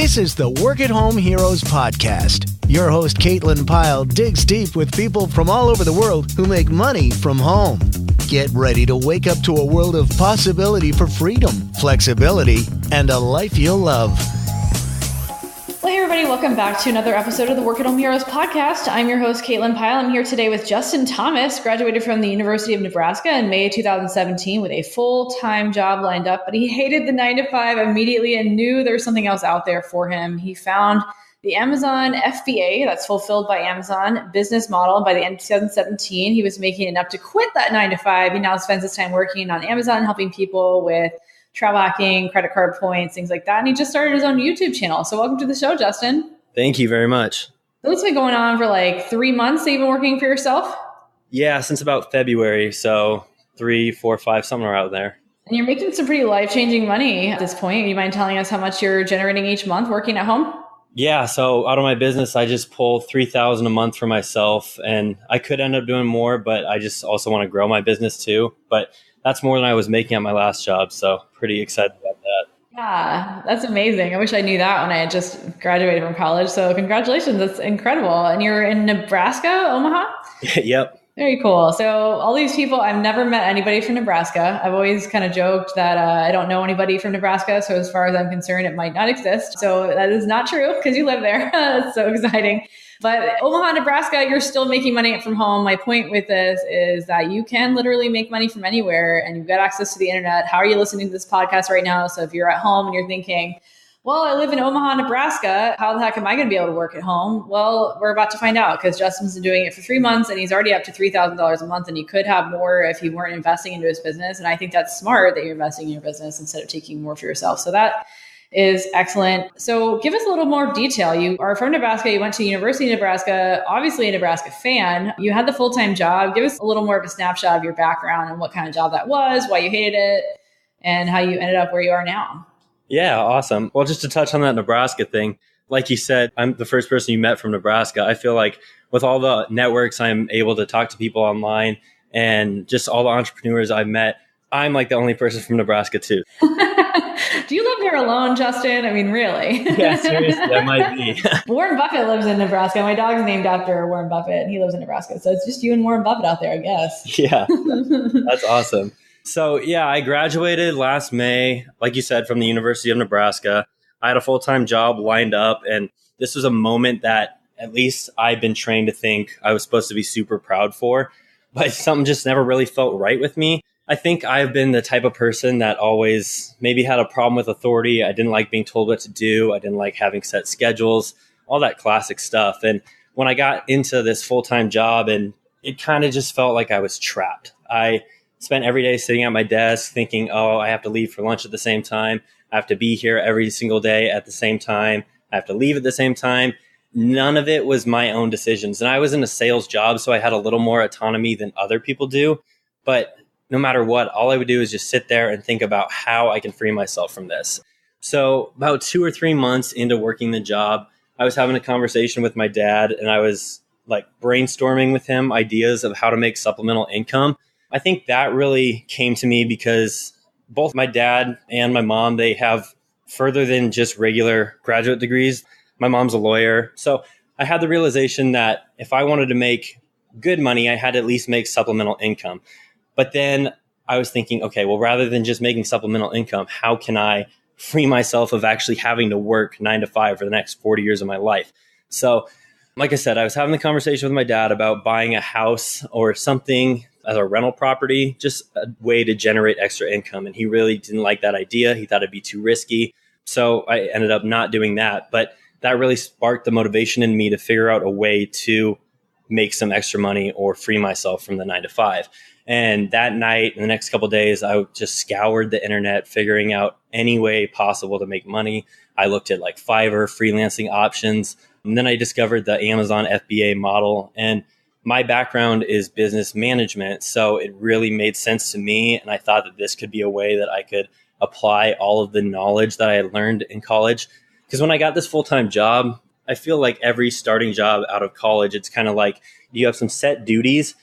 This is the Work at Home Heroes podcast. Your host, Caitlin Pyle, digs deep with people from all over the world who make money from home. Get ready to wake up to a world of possibility for freedom, flexibility, and a life you'll love. Well, hey everybody, welcome back to another episode of the Work at Home Heroes podcast. I'm your host, Caitlin Pyle. I'm here today with Justin Thomas, graduated from the University of Nebraska in May 2017 with a full-time job lined up, but he hated the 9-to-5 immediately and knew there was something else out there for him. He found the Amazon FBA, that's fulfilled by Amazon, business model. By the end of 2017, he was making enough to quit that 9-to-5. He now spends his time working on Amazon, helping people with travel hacking, credit card points, things like that. And he just started his own YouTube channel. So welcome to the show, Justin. Thank you very much. So it's been going on for like 3 months that you've been working for yourself? Yeah, since about February. So 3, 4, 5, somewhere out there. And you're making some pretty life-changing money at this point. Do you mind telling us how much you're generating each month working at home? Yeah, so out of my business, I just pull $3,000 a month for myself. And I could end up doing more, but I just also want to grow my business too. But that's more than I was making at my last job. So pretty excited about that. Yeah, that's amazing. I wish I knew that when I had just graduated from college. So congratulations. That's incredible. And you're in Nebraska, Omaha? Yep. Very cool. So all these people, I've never met anybody from Nebraska. I've always kind of joked that I don't know anybody from Nebraska. So as far as I'm concerned, it might not exist. So that is not true because you live there. It's so exciting. But Omaha, Nebraska, you're still making money from home. My point with this is that you can literally make money from anywhere and you've got access to the internet. How are you listening to this podcast right now? So if you're at home and you're thinking, well, I live in Omaha, Nebraska, how the heck am I going to be able to work at home? Well, we're about to find out because Justin's been doing it for 3 months and he's already up to $3,000 a month, and he could have more if he weren't investing into his business. And I think that's smart that you're investing in your business instead of taking more for yourself. So that is excellent. So give us a little more detail. You are from Nebraska. You went to University of Nebraska, obviously a Nebraska fan. You had the full-time job. Give us a little more of a snapshot of your background and what kind of job that was, why you hated it, and how you ended up where you are now. Yeah, awesome. Well, just to touch on that Nebraska thing, like you said, I'm the first person you met from Nebraska. I feel like with all the networks, I'm able to talk to people online and just all the entrepreneurs I've met, I'm like the only person from Nebraska too. Do you live there alone, Justin? I mean, really? Yeah, seriously, I might be. Warren Buffett lives in Nebraska. My dog's named after Warren Buffett, and he lives in Nebraska. So it's just you and Warren Buffett out there, I guess. Yeah, that's awesome. So yeah, I graduated last May, like you said, from the University of Nebraska. I had a full-time job lined up, and this was a moment that at least I've been trained to think I was supposed to be super proud for, but something just never really felt right with me. I think I've been the type of person that always maybe had a problem with authority. I didn't like being told what to do. I didn't like having set schedules, all that classic stuff. And when I got into this full-time job, and it kind of just felt like I was trapped. I spent every day sitting at my desk thinking, oh, I have to leave for lunch at the same time. I have to be here every single day at the same time. I have to leave at the same time. None of it was my own decisions. And I was in a sales job, so I had a little more autonomy than other people do. But no matter what, all I would do is just sit there and think about how I can free myself from this. So about 2 or 3 months into working the job, I was having a conversation with my dad, and I was like brainstorming with him ideas of how to make supplemental income. I think that really came to me because both my dad and my mom, they have further than just regular graduate degrees. My mom's a lawyer. So I had the realization that if I wanted to make good money, I had to at least make supplemental income. But then I was thinking, okay, well, rather than just making supplemental income, how can I free myself of actually having to work 9-to-5 for the next 40 years of my life? So like I said, I was having the conversation with my dad about buying a house or something as a rental property, just a way to generate extra income. And he really didn't like that idea. He thought it'd be too risky. So I ended up not doing that. But that really sparked the motivation in me to figure out a way to make some extra money or free myself from the 9-to-5. And that night, in the next couple of days, I just scoured the internet, figuring out any way possible to make money. I looked at like Fiverr, freelancing options, and then I discovered the Amazon FBA model. And my background is business management, so it really made sense to me. And I thought that this could be a way that I could apply all of the knowledge that I had learned in college. Because when I got this full-time job, I feel like every starting job out of college, it's kind of like you have some set duties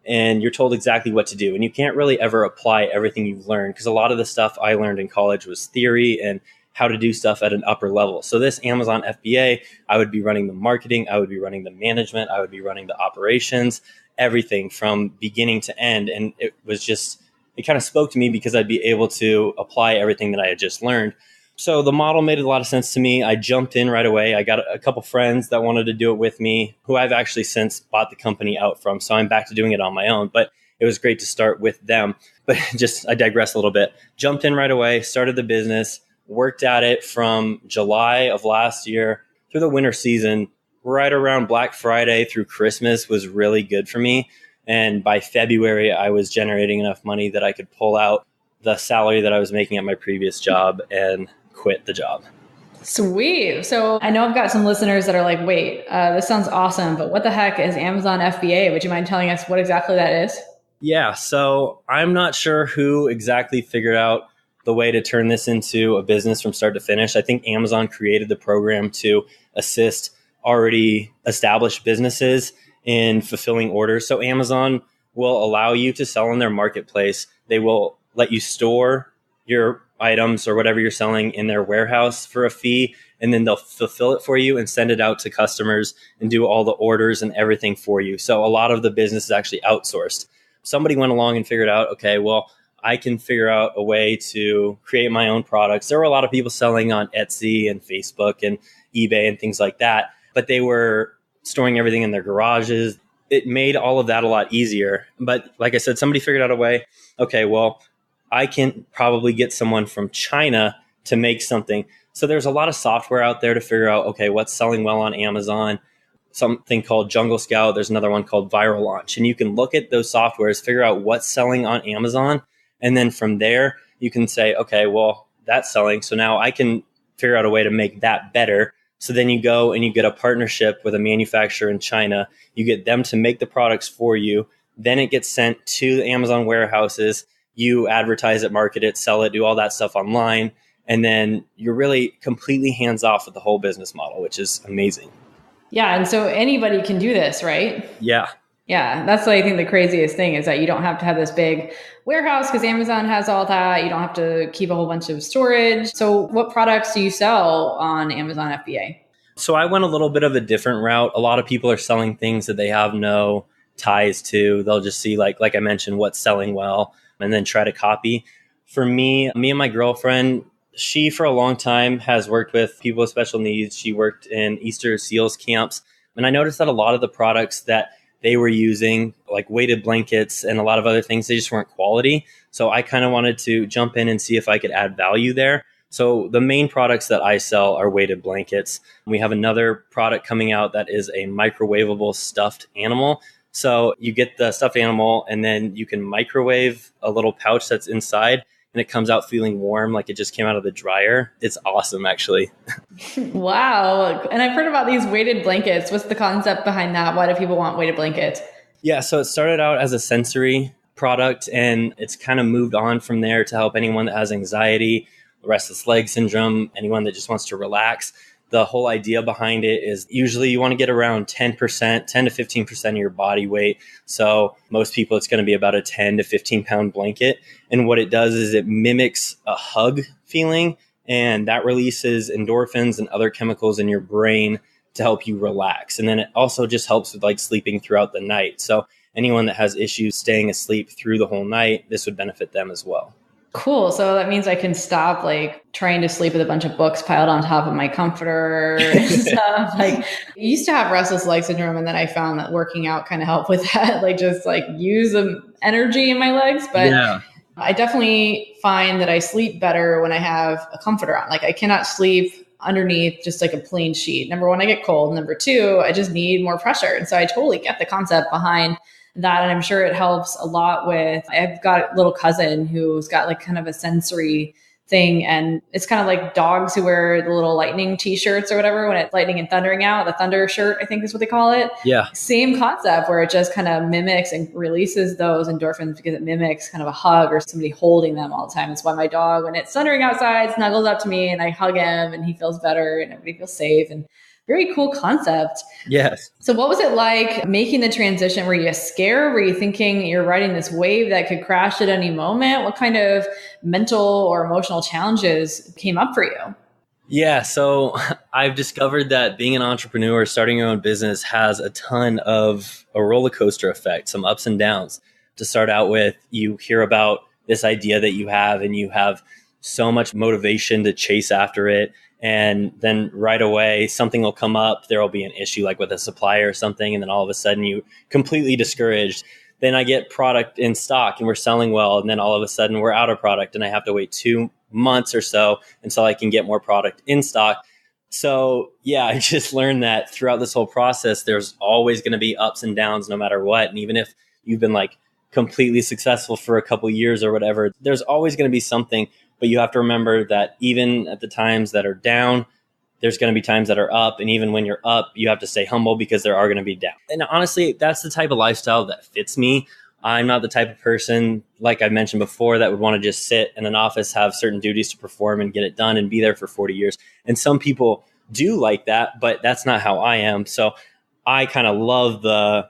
and you're told exactly what to do. And you can't really ever apply everything you've learned, because a lot of the stuff I learned in college was theory and how to do stuff at an upper level. So this Amazon FBA, I would be running the marketing, I would be running the management, I would be running the operations, everything from beginning to end. And it kind of spoke to me because I'd be able to apply everything that I had just learned. So the model made a lot of sense to me. I jumped in right away. I got a couple friends that wanted to do it with me, who I've actually since bought the company out from. So I'm back to doing it on my own, but it was great to start with them. But I digress a little bit. Jumped in right away, started the business, worked at it from July of last year through the winter season, right around Black Friday through Christmas was really good for me. And by February, I was generating enough money that I could pull out the salary that I was making at my previous job and quit the job. Sweet. So I know I've got some listeners that are like, wait, this sounds awesome, but what the heck is Amazon FBA? Would you mind telling us what exactly that is? Yeah, so I'm not sure who exactly figured out the way to turn this into a business from start to finish. I think Amazon created the program to assist already established businesses in fulfilling orders. So Amazon will allow you to sell in their marketplace. They will let you store your items or whatever you're selling in their warehouse for a fee, and then they'll fulfill it for you and send it out to customers and do all the orders and everything for you. So a lot of the business is actually outsourced. Somebody went along and figured out, okay, well, I can figure out a way to create my own products. There were a lot of people selling on Etsy and Facebook and eBay and things like that, but they were storing everything in their garages. It made all of that a lot easier. But like I said, somebody figured out a way, okay, well, I can probably get someone from China to make something. So there's a lot of software out there to figure out, okay, what's selling well on Amazon, something called Jungle Scout. There's another one called Viral Launch. And you can look at those softwares, figure out what's selling on Amazon. And then from there, you can say, okay, well, that's selling. So now I can figure out a way to make that better. So then you go and you get a partnership with a manufacturer in China. You get them to make the products for you. Then it gets sent to the Amazon warehouses. You advertise it, market it, sell it, do all that stuff online. And then you're really completely hands off with the whole business model, which is amazing. Yeah. And so anybody can do this, right? Yeah. Yeah. That's I think the craziest thing is that you don't have to have this big warehouse because Amazon has all that. You don't have to keep a whole bunch of storage. So what products do you sell on Amazon FBA? So I went a little bit of a different route. A lot of people are selling things that they have no ties to. They'll just see, like I mentioned, what's selling well and then try to copy. For me and my girlfriend, she for a long time has worked with people with special needs. She worked in Easter SEALs camps. And I noticed that a lot of the products that they were using, like weighted blankets and a lot of other things, they just weren't quality. So I kind of wanted to jump in and see if I could add value there. So the main products that I sell are weighted blankets. We have another product coming out that is a microwavable stuffed animal. So you get the stuffed animal and then you can microwave a little pouch that's inside and it comes out feeling warm like it just came out of the dryer. It's awesome, actually. Wow. And I've heard about these weighted blankets. What's the concept behind that? Why do people want weighted blankets? Yeah, so it started out as a sensory product and it's kind of moved on from there to help anyone that has anxiety, restless leg syndrome, anyone that just wants to relax. The whole idea behind it is usually you want to get around 10%, 10 to 15% of your body weight. So most people, it's going to be about a 10 to 15 pound blanket. And what it does is it mimics a hug feeling, and that releases endorphins and other chemicals in your brain to help you relax. And then it also just helps with like sleeping throughout the night. So anyone that has issues staying asleep through the whole night, this would benefit them as well. Cool. So that means I can stop like trying to sleep with a bunch of books piled on top of my comforter and stuff. Like I used to have restless leg syndrome, and then I found that working out kind of helped with that, like just like use the energy in my legs. But yeah. I definitely find that I sleep better when I have a comforter on. Like I cannot sleep underneath just like a plain sheet. Number one, I get cold. Number two, I just need more pressure. And so I totally get the concept behind that. And I'm sure it helps a lot with, I've got a little cousin who's got like kind of a sensory thing. And it's kind of like dogs who wear the little lightning t-shirts or whatever, when it's lightning and thundering out, the thunder shirt, I think is what they call it. Yeah. Same concept where it just kind of mimics and releases those endorphins because it mimics kind of a hug or somebody holding them all the time. It's why my dog, when it's thundering outside, snuggles up to me and I hug him and he feels better and everybody feels safe. And very cool concept. Yes. So what was it like making the transition? Were you scared? Were you thinking you're riding this wave that could crash at any moment? What kind of mental or emotional challenges came up for you? Yeah, so I've discovered that being an entrepreneur, starting your own business has a ton of a roller coaster effect, some ups and downs. To start out with, you hear about this idea that you have, and you have so much motivation to chase after it. And then right away, something will come up. There will be an issue like with a supplier or something. And then all of a sudden, you completely discouraged. Then I get product in stock and we're selling well. And then all of a sudden, we're out of product and I have to wait 2 months or so until I can get more product in stock. So yeah, I just learned that throughout this whole process, there's always going to be ups and downs no matter what. And even if you've been like completely successful for a couple years or whatever, there's always going to be something. But you have to remember that even at the times that are down, there's going to be times that are up. And even when you're up, you have to stay humble because there are going to be down. And honestly, that's the type of lifestyle that fits me. I'm not the type of person, like I mentioned before, that would want to just sit in an office, have certain duties to perform and get it done and be there for 40 years. And some people do like that, but that's not how I am. So I kind of love the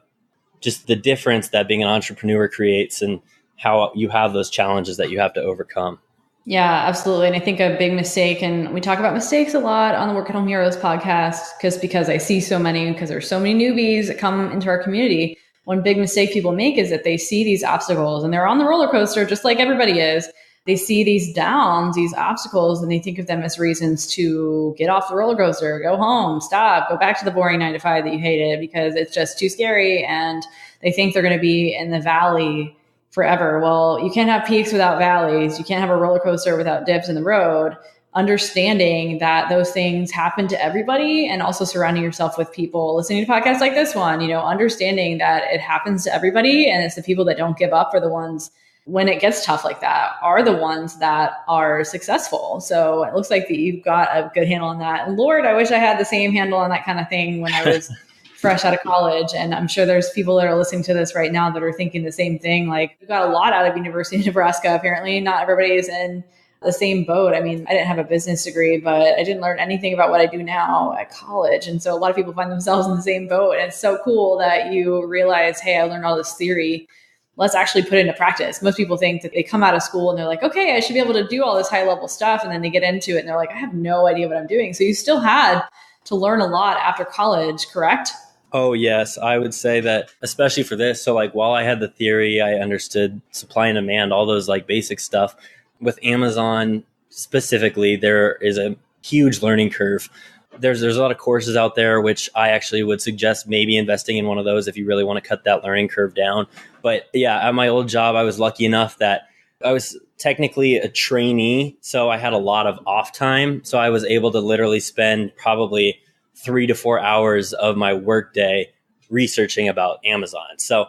difference that being an entrepreneur creates and how you have those challenges that you have to overcome. Yeah, absolutely. And I think a big mistake, and we talk about mistakes a lot on the Work at Home Heroes podcast, because I see so many, because there's so many newbies that come into our community. One big mistake people make is that they see these obstacles and they're on the roller coaster just like everybody is. They see these downs, these obstacles, and they think of them as reasons to get off the roller coaster, go home, stop, go back to the boring 9 to 5 that you hated because it's just too scary. And they think they're going to be in the valley forever. Well, you can't have peaks without valleys. You can't have a roller coaster without dips in the road. Understanding that those things happen to everybody, and also surrounding yourself with people listening to podcasts like this one, understanding that it happens to everybody. And it's the people that don't give up are the ones, when it gets tough like that, are the ones that are successful. So it looks like that you've got a good handle on that. And Lord, I wish I had the same handle on that kind of thing when I was fresh out of college. And I'm sure there's people that are listening to this right now that are thinking the same thing. Like, you got a lot out of University of Nebraska. Apparently not everybody is in the same boat. I mean, I didn't have a business degree, but I didn't learn anything about what I do now at college. And so a lot of people find themselves in the same boat. And it's so cool that you realize, hey, I learned all this theory. Let's actually put it into practice. Most people think that they come out of school and they're like, okay, I should be able to do all this high level stuff. And then they get into it and they're like, I have no idea what I'm doing. So you still had to learn a lot after college, correct? Oh, yes. I would say that, especially for this. So like, while I had the theory, I understood supply and demand, all those like basic stuff. With Amazon specifically, there is a huge learning curve. There's a lot of courses out there, which I actually would suggest maybe investing in one of those if you really want to cut that learning curve down. But yeah, at my old job, I was lucky enough that I was technically a trainee. So I had a lot of off time. So I was able to literally spend probably 3 to 4 hours of my workday researching about Amazon. So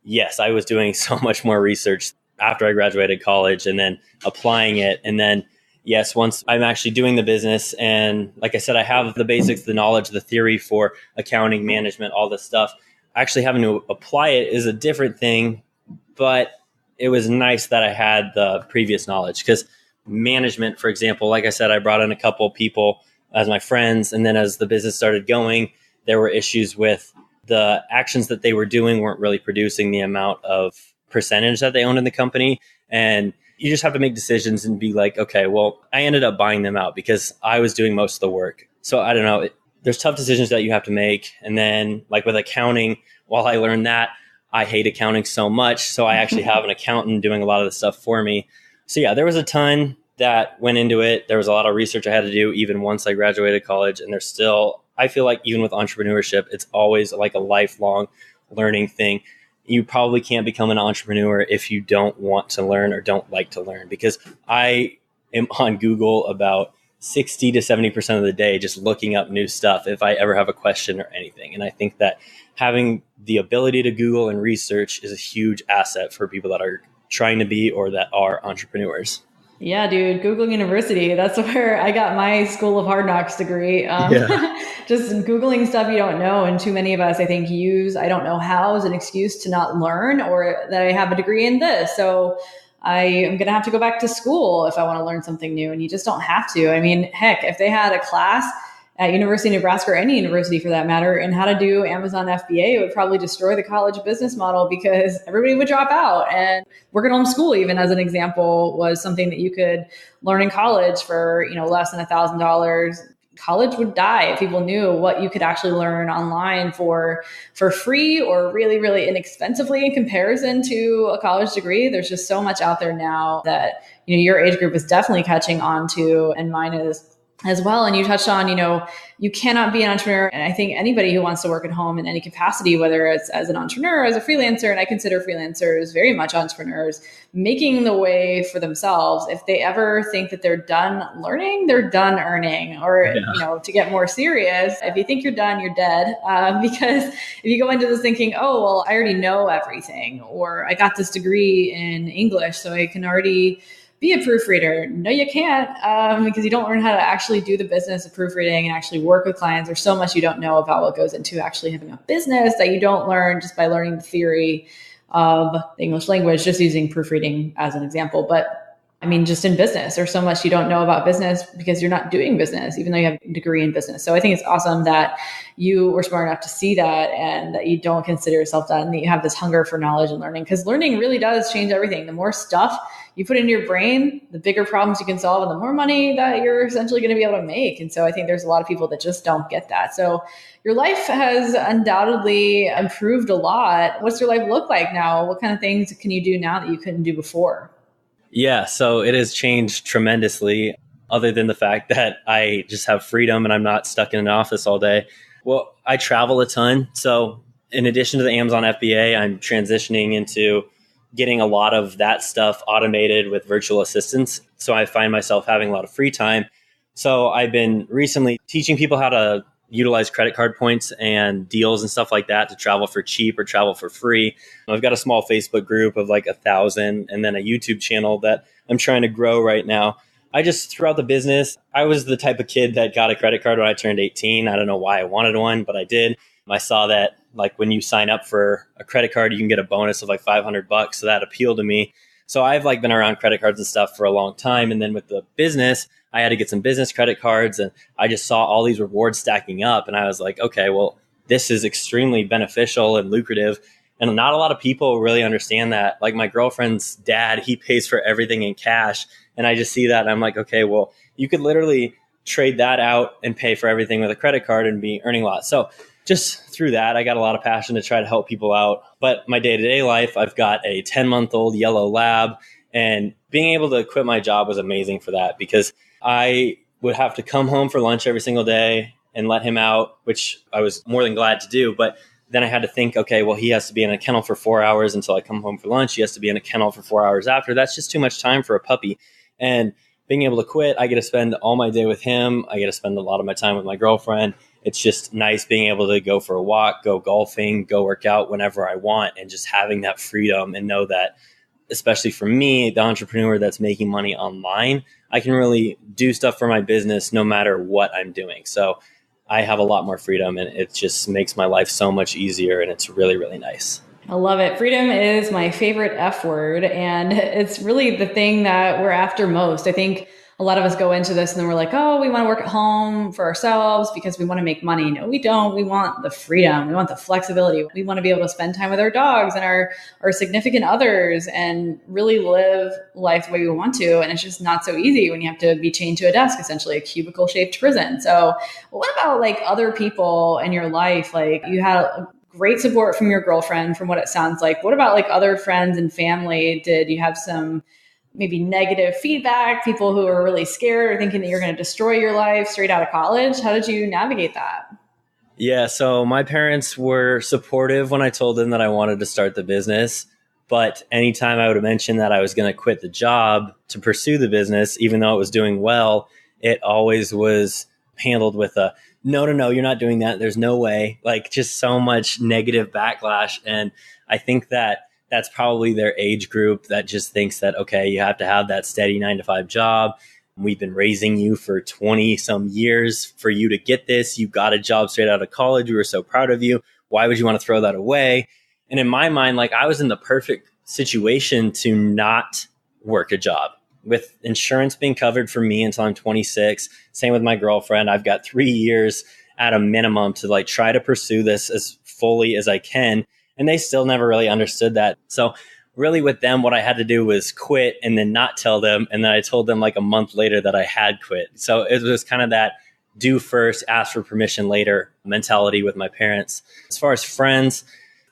yes, I was doing so much more research after I graduated college and then applying it. And then, yes, once I'm actually doing the business, and like I said, I have the basics, the knowledge, the theory for accounting, management, all this stuff. Actually having to apply it is a different thing, but it was nice that I had the previous knowledge, because management, for example, like I said, I brought in a couple people as my friends. And then as the business started going, there were issues with the actions that they were doing weren't really producing the amount of percentage that they owned in the company. And you just have to make decisions and be like, okay, well, I ended up buying them out because I was doing most of the work. So I don't know. There's tough decisions that you have to make. And then like with accounting, while I learned that, I hate accounting so much. So I actually have an accountant doing a lot of the stuff for me. So yeah, there was a ton that went into it. There was a lot of research I had to do even once I graduated college. And there's still, I feel like even with entrepreneurship, it's always like a lifelong learning thing. You probably can't become an entrepreneur if you don't want to learn or don't like to learn, because I am on Google about 60 to 70% of the day just looking up new stuff if I ever have a question or anything. And I think that having the ability to Google and research is a huge asset for people that are trying to be or that are entrepreneurs. Yeah, dude, Google University. That's where I got my School of Hard Knocks degree. Just Googling stuff you don't know. And too many of us, I think, use I don't know how as an excuse to not learn, or that I have a degree in this. So I am going to have to go back to school if I want to learn something new. And you just don't have to. I mean, heck, if they had a class at University of Nebraska or any university for that matter, and how to do Amazon FBA, it would probably destroy the college business model because everybody would drop out. And work at home school, even as an example, was something that you could learn in college for, less than $1,000. College would die if people knew what you could actually learn online for free or really, really inexpensively in comparison to a college degree. There's just so much out there now that, your age group is definitely catching on to, and mine is as well. And you touched on, you cannot be an entrepreneur. And I think anybody who wants to work at home in any capacity, whether it's as an entrepreneur, as a freelancer, and I consider freelancers very much entrepreneurs, making the way for themselves. If they ever think that they're done learning, they're done earning. Or, to get more serious, if you think you're done, you're dead. Because if you go into this thinking, oh, well, I already know everything, or I got this degree in English, so I can already be a proofreader. No, you can't, because you don't learn how to actually do the business of proofreading and actually work with clients. There's so much you don't know about what goes into actually having a business that you don't learn just by learning the theory of the English language, just using proofreading as an example. But just in business, there's so much you don't know about business because you're not doing business, even though you have a degree in business. So I think it's awesome that you were smart enough to see that and that you don't consider yourself done, that you have this hunger for knowledge and learning, because learning really does change everything. The more stuff you put into your brain, the bigger problems you can solve and the more money that you're essentially going to be able to make. And so I think there's a lot of people that just don't get that. So your life has undoubtedly improved a lot. What's your life look like now? What kind of things can you do now that you couldn't do before? Yeah, so it has changed tremendously, other than the fact that I just have freedom and I'm not stuck in an office all day. Well, I travel a ton. So in addition to the Amazon FBA, I'm transitioning into getting a lot of that stuff automated with virtual assistants. So I find myself having a lot of free time. So I've been recently teaching people how to utilize credit card points and deals and stuff like that to travel for cheap or travel for free. I've got a small Facebook group of like 1,000 and then a YouTube channel that I'm trying to grow right now. I just, throughout the business, I was the type of kid that got a credit card when I turned 18. I don't know why I wanted one, but I did. I saw that like when you sign up for a credit card, you can get a bonus of like $500. So that appealed to me. So I've like been around credit cards and stuff for a long time. And then with the business, I had to get some business credit cards and I just saw all these rewards stacking up. And I was like, okay, well, this is extremely beneficial and lucrative. And not a lot of people really understand that. Like my girlfriend's dad, he pays for everything in cash. And I just see that and I'm like, okay, well, you could literally trade that out and pay for everything with a credit card and be earning a lot. So just through that, I got a lot of passion to try to help people out. But my day-to-day life, I've got a 10-month-old yellow lab, and being able to quit my job was amazing for that because I would have to come home for lunch every single day and let him out, which I was more than glad to do. But then I had to think, okay, well, he has to be in a kennel for 4 hours until I come home for lunch. He has to be in a kennel for 4 hours after. That's just too much time for a puppy. And being able to quit, I get to spend all my day with him. I get to spend a lot of my time with my girlfriend. It's just nice being able to go for a walk, go golfing, go work out whenever I want, and just having that freedom and know that, especially for me, the entrepreneur that's making money online, I can really do stuff for my business no matter what I'm doing. So I have a lot more freedom and it just makes my life so much easier and it's really, really nice. I love it. Freedom is my favorite F word, and it's really the thing that we're after most. I think a lot of us go into this and then we're like, oh, we want to work at home for ourselves because we want to make money. No, we don't. We want the freedom. We want the flexibility. We want to be able to spend time with our dogs and our significant others and really live life the way we want to. And it's just not so easy when you have to be chained to a desk, essentially a cubicle shaped prison. So what about like other people in your life? Like you had great support from your girlfriend, from what it sounds like. What about like other friends and family? Did you have some maybe negative feedback, people who are really scared or thinking that you're going to destroy your life straight out of college? How did you navigate that? Yeah, so my parents were supportive when I told them that I wanted to start the business. But anytime I would mention that I was going to quit the job to pursue the business, even though it was doing well, it always was handled with a, no, you're not doing that. There's no way. Like just so much negative backlash. And I think that that's probably their age group that just thinks that, okay, you have to have that steady 9-to-5 job. We've been raising you for 20 some years for you to get this. You got a job straight out of college. We were so proud of you. Why would you want to throw that away? And in my mind, like I was in the perfect situation to not work a job with insurance being covered for me until I'm 26, same with my girlfriend, I've got 3 years at a minimum to like try to pursue this as fully as I can. And they still never really understood that. So really with them, what I had to do was quit and then not tell them. And then I told them like a month later that I had quit. So it was kind of that do first, ask for permission later mentality with my parents. As far as friends,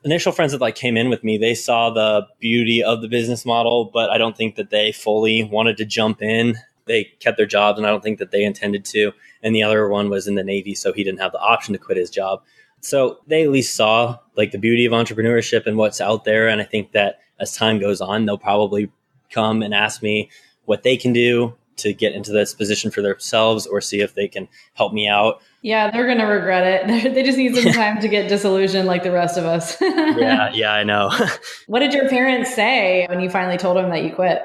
initial friends that like came in with me, they saw the beauty of the business model, but I don't think that they fully wanted to jump in. They kept their jobs and I don't think that they intended to. And the other one was in the Navy, so he didn't have the option to quit his job. So they at least saw like the beauty of entrepreneurship and what's out there. And I think that as time goes on, they'll probably come and ask me what they can do to get into this position for themselves or see if they can help me out. Yeah, they're going to regret it. They just need some time to get disillusioned like the rest of us. Yeah, I know. What did your parents say when you finally told them that you quit?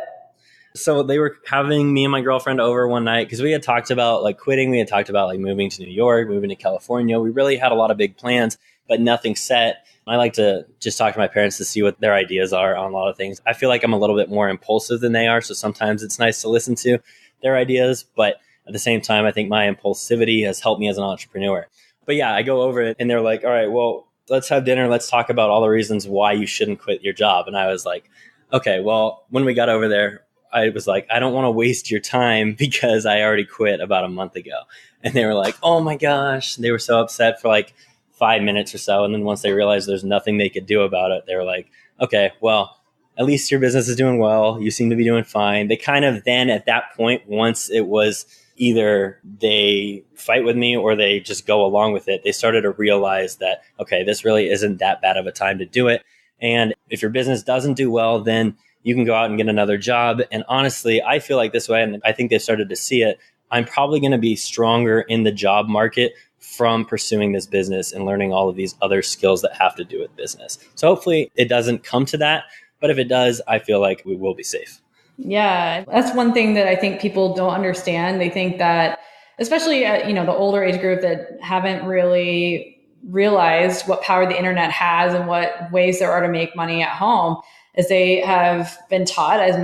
So they were having me and my girlfriend over one night because we had talked about like quitting. We had talked about like moving to New York, moving to California. We really had a lot of big plans, but nothing set. I like to just talk to my parents to see what their ideas are on a lot of things. I feel like I'm a little bit more impulsive than they are. So sometimes it's nice to listen to their ideas. But at the same time, I think my impulsivity has helped me as an entrepreneur. But yeah, I go over it and they're like, all right, well, let's have dinner. Let's talk about all the reasons why you shouldn't quit your job. And I was like, okay, well, when we got over there, I was like, I don't want to waste your time because I already quit about a month ago. And they were like, oh my gosh. They were so upset for like 5 minutes or so. And then once they realized there's nothing they could do about it, they were like, okay, well, at least your business is doing well. You seem to be doing fine. They kind of then at that point, once it was either they fight with me or they just go along with it, they started to realize that, okay, this really isn't that bad of a time to do it. And if your business doesn't do well, then you can go out and get another job. And honestly, I feel like this way, and I think they've started to see it, I'm probably going to be stronger in the job market from pursuing this business and learning all of these other skills that have to do with business. So hopefully it doesn't come to that. But if it does, I feel like we will be safe. Yeah, that's one thing that I think people don't understand. They think that, especially at, the older age group that haven't really realized what power the internet has and what ways there are to make money at home, as they have been taught, as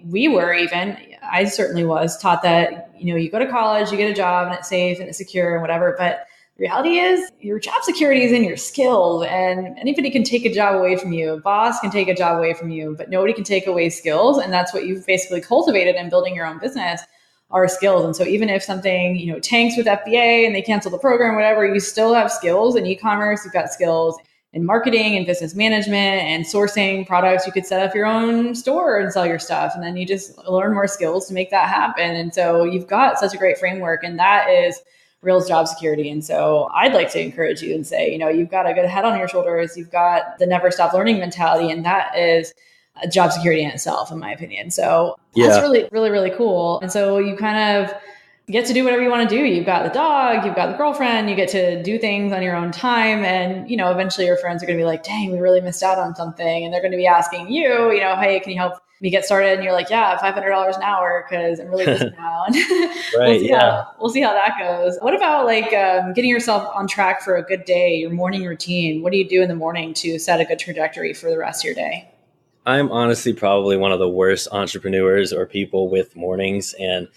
we were even, I certainly was taught that, you go to college, you get a job and it's safe and it's secure and whatever. But the reality is your job security is in your skills, and anybody can take a job away from you. A boss can take a job away from you, but nobody can take away skills. And that's what you've basically cultivated in building your own business are skills. And so even if something, tanks with FBA and they cancel the program, whatever, you still have skills. In e-commerce, you've got skills in marketing and business management and sourcing products. You could set up your own store and sell your stuff. And then you just learn more skills to make that happen. And so you've got such a great framework, and that is real job security. And so I'd like to encourage you and say, you've got a good head on your shoulders. You've got the never stop learning mentality. And that is a job security in itself, in my opinion. So that's really, really, really cool. And so you kind of get to do whatever you want to do. You've got the dog, you've got the girlfriend, you get to do things on your own time. And, eventually your friends are going to be like, dang, we really missed out on something. And they're going to be asking you, hey, can you help me get started? And you're like, yeah, $500 an hour because I'm really busy now. Right. We'll see how that goes. What about getting yourself on track for a good day, your morning routine? What do you do in the morning to set a good trajectory for the rest of your day? I'm honestly probably one of the worst entrepreneurs or people with mornings and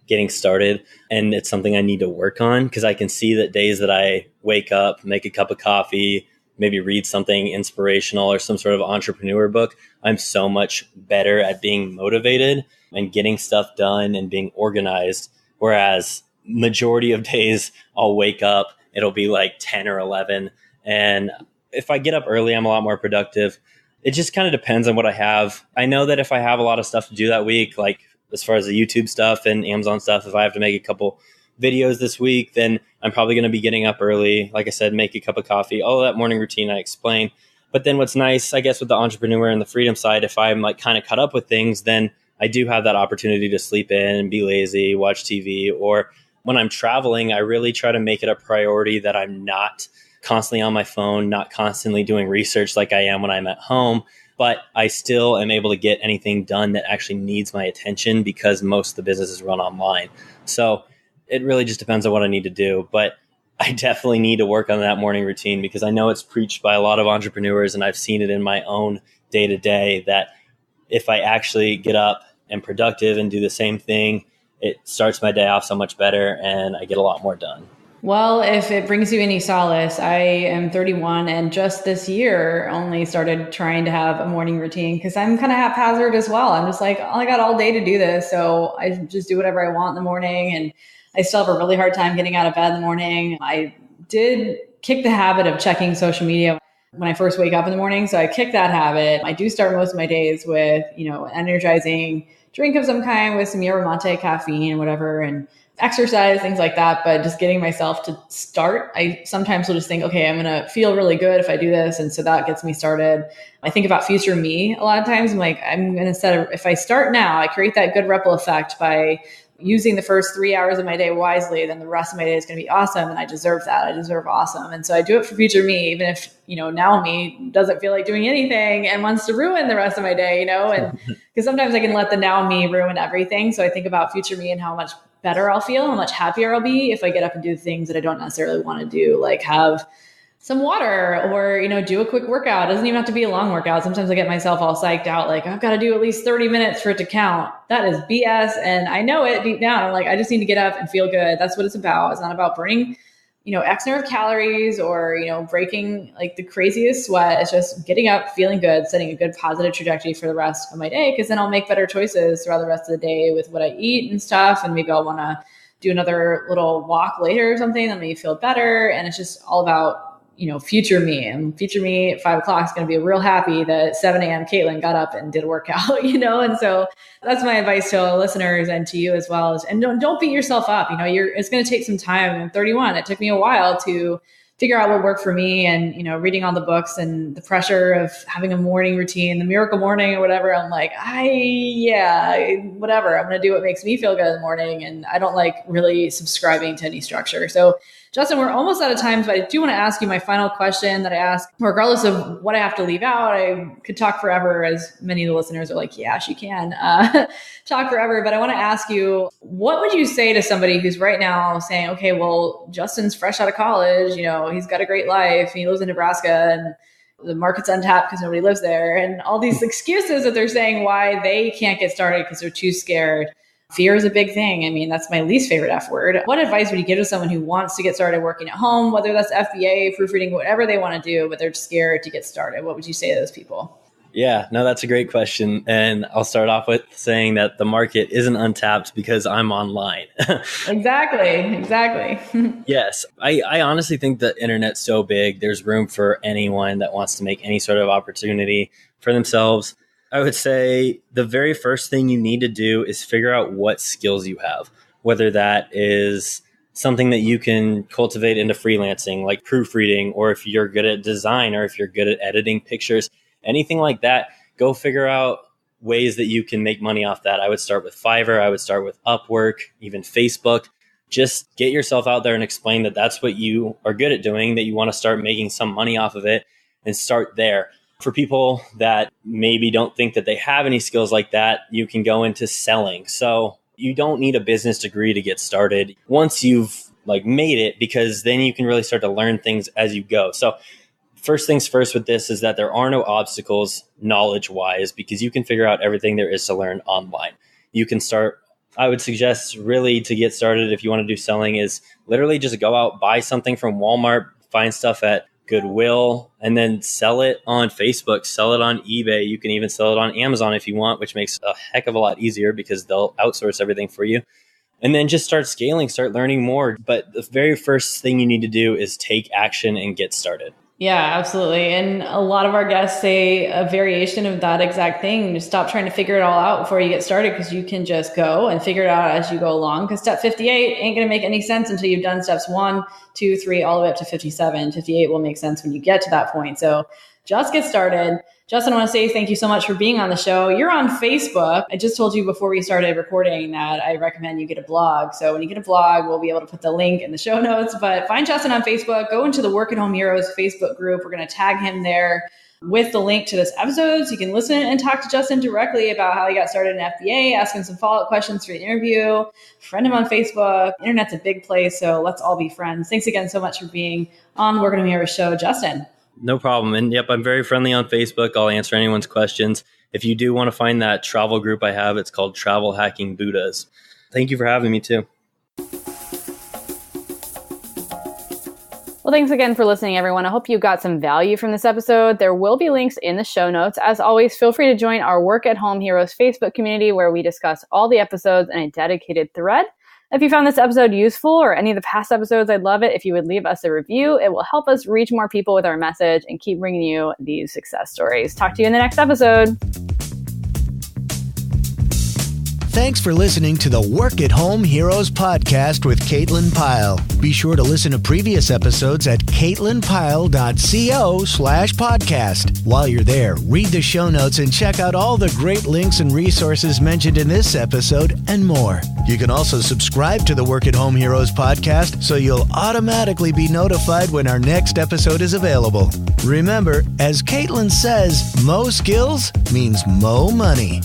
getting started. And it's something I need to work on because I can see that days that I wake up, make a cup of coffee, maybe read something inspirational or some sort of entrepreneur book, I'm so much better at being motivated and getting stuff done and being organized. Whereas majority of days I'll wake up, it'll be like 10 or 11. And if I get up early, I'm a lot more productive. It just kind of depends on what I have. I know that if I have a lot of stuff to do that week, like as far as the YouTube stuff and Amazon stuff, if I have to make a couple videos this week, then I'm probably going to be getting up early. Like I said, make a cup of coffee, all of that morning routine I explained. But then what's nice, I guess, with the entrepreneur and the freedom side, if I'm like kind of caught up with things, then I do have that opportunity to sleep in and be lazy, watch TV. Or when I'm traveling, I really try to make it a priority that I'm not constantly on my phone, not constantly doing research like I am when I'm at home. But I still am able to get anything done that actually needs my attention because most of the business is run online. So it really just depends on what I need to do. But I definitely need to work on that morning routine because I know it's preached by a lot of entrepreneurs and I've seen it in my own day-to-day that if I actually get up am productive and do the same thing, it starts my day off so much better and I get a lot more done. Well, if it brings you any solace, I am 31 and just this year only started trying to have a morning routine because I'm kind of haphazard as well. I'm just like, oh, I got all day to do this. So I just do whatever I want in the morning. And I still have a really hard time getting out of bed in the morning. I did kick the habit of checking social media when I first wake up in the morning. So I kicked that habit. I do start most of my days with, energizing drink of some kind with some yerba mate, caffeine and whatever, and exercise, things like that. But just getting myself to start, I sometimes will just think, okay, I'm going to feel really good if I do this. And so that gets me started. I think about future me a lot of times. I'm like, I'm going to if I start now, I create that good ripple effect by using the first 3 hours of my day wisely, then the rest of my day is going to be awesome. And I deserve that. I deserve awesome. And so I do it for future me, even if, now me doesn't feel like doing anything and wants to ruin the rest of my day, and because sometimes I can let the now me ruin everything. So I think about future me and how much better I'll feel, how much happier I'll be if I get up and do things that I don't necessarily want to do, like have some water or, do a quick workout. It doesn't even have to be a long workout. Sometimes I get myself all psyched out, like I've got to do at least 30 minutes for it to count. That is BS. And I know it deep down. I'm like, I just need to get up and feel good. That's what it's about. It's not about burning, X number of calories or, breaking like the craziest sweat. It's just getting up, feeling good, setting a good positive trajectory for the rest of my day. Cause then I'll make better choices throughout the rest of the day with what I eat and stuff. And maybe I'll want to do another little walk later or something that made me feel better. And it's just all about, future me, and future me at 5 o'clock is going to be real happy that 7 a.m. Caitlin got up and did a workout, and so that's my advice to all listeners and to you as well. And don't beat yourself up. It's going to take some time. I'm 31. It took me a while to figure out what worked for me, and, reading all the books and the pressure of having a morning routine, the miracle morning or whatever. I'm like, whatever. I'm going to do what makes me feel good in the morning. And I don't like really subscribing to any structure. So Justin, we're almost out of time, but I do want to ask you my final question that I ask, regardless of what I have to leave out. I could talk forever, as many of the listeners are like, yeah, she can talk forever. But I want to ask you, what would you say to somebody who's right now saying, okay, well, Justin's fresh out of college, he's got a great life, he lives in Nebraska, and the market's untapped because nobody lives there, and all these excuses that they're saying why they can't get started because they're too scared. Fear is a big thing. I mean, that's my least favorite F word. What advice would you give to someone who wants to get started working at home, whether that's FBA, proofreading, whatever they want to do, but they're scared to get started? What would you say to those people? Yeah, no, that's a great question. And I'll start off with saying that the market isn't untapped because I'm online. Exactly. Yes. I honestly think the internet's so big. There's room for anyone that wants to make any sort of opportunity for themselves. I would say the very first thing you need to do is figure out what skills you have, whether that is something that you can cultivate into freelancing, like proofreading, or if you're good at design, or if you're good at editing pictures, anything like that. Go figure out ways that you can make money off that. I would start with Fiverr. I would start with Upwork, even Facebook. Just get yourself out there and explain that that's what you are good at doing, that you want to start making some money off of it, and start there. For people that maybe don't think that they have any skills like that, you can go into selling. So you don't need a business degree to get started once you've made it, because then you can really start to learn things as you go. So first things first with this is that there are no obstacles knowledge-wise, because you can figure out everything there is to learn online. You can start, I would suggest really to get started if you want to do selling is literally just go out, buy something from Walmart, find stuff at Goodwill, and then sell it on Facebook, sell it on eBay. You can even sell it on Amazon if you want, which makes a heck of a lot easier because they'll outsource everything for you. And then just start scaling, start learning more. But the very first thing you need to do is take action and get started. Yeah, absolutely. And a lot of our guests say a variation of that exact thing. Just stop trying to figure it all out before you get started, because you can just go and figure it out as you go along. Because step 58 ain't going to make any sense until you've done steps 1, 2, 3, all the way up to 57. 58 will make sense when you get to that point. So just get started. Justin, I want to say thank you so much for being on the show. You're on Facebook. I just told you before we started recording that I recommend you get a blog. So when you get a blog, we'll be able to put the link in the show notes. But find Justin on Facebook. Go into the Work at Home Heroes Facebook group. We're going to tag him there with the link to this episode. So you can listen and talk to Justin directly about how he got started in FBA, ask him some follow-up questions for the interview, friend him on Facebook. Internet's a big place, so let's all be friends. Thanks again so much for being on the Work at Home Heroes show, Justin. No problem. And yep, I'm very friendly on Facebook. I'll answer anyone's questions. if you do want to find that travel group I have, it's called Travel Hacking Buddhas. Thank you for having me too. Well, thanks again for listening, everyone. I hope you got some value from this episode. There will be links in the show notes. As always, feel free to join our Work at Home Heroes Facebook community where we discuss all the episodes in a dedicated thread. If you found this episode useful or any of the past episodes, I'd love it if you would leave us a review. It will help us reach more people with our message and keep bringing you these success stories. Talk to you in the next episode. Thanks for listening to the Work at Home Heroes podcast with Caitlin Pyle. Be sure to listen to previous episodes at caitlinpyle.co/podcast. While you're there, read the show notes and check out all the great links and resources mentioned in this episode and more. You can also subscribe to the Work at Home Heroes podcast so you'll automatically be notified when our next episode is available. Remember, as Caitlin says, mo skills means mo money.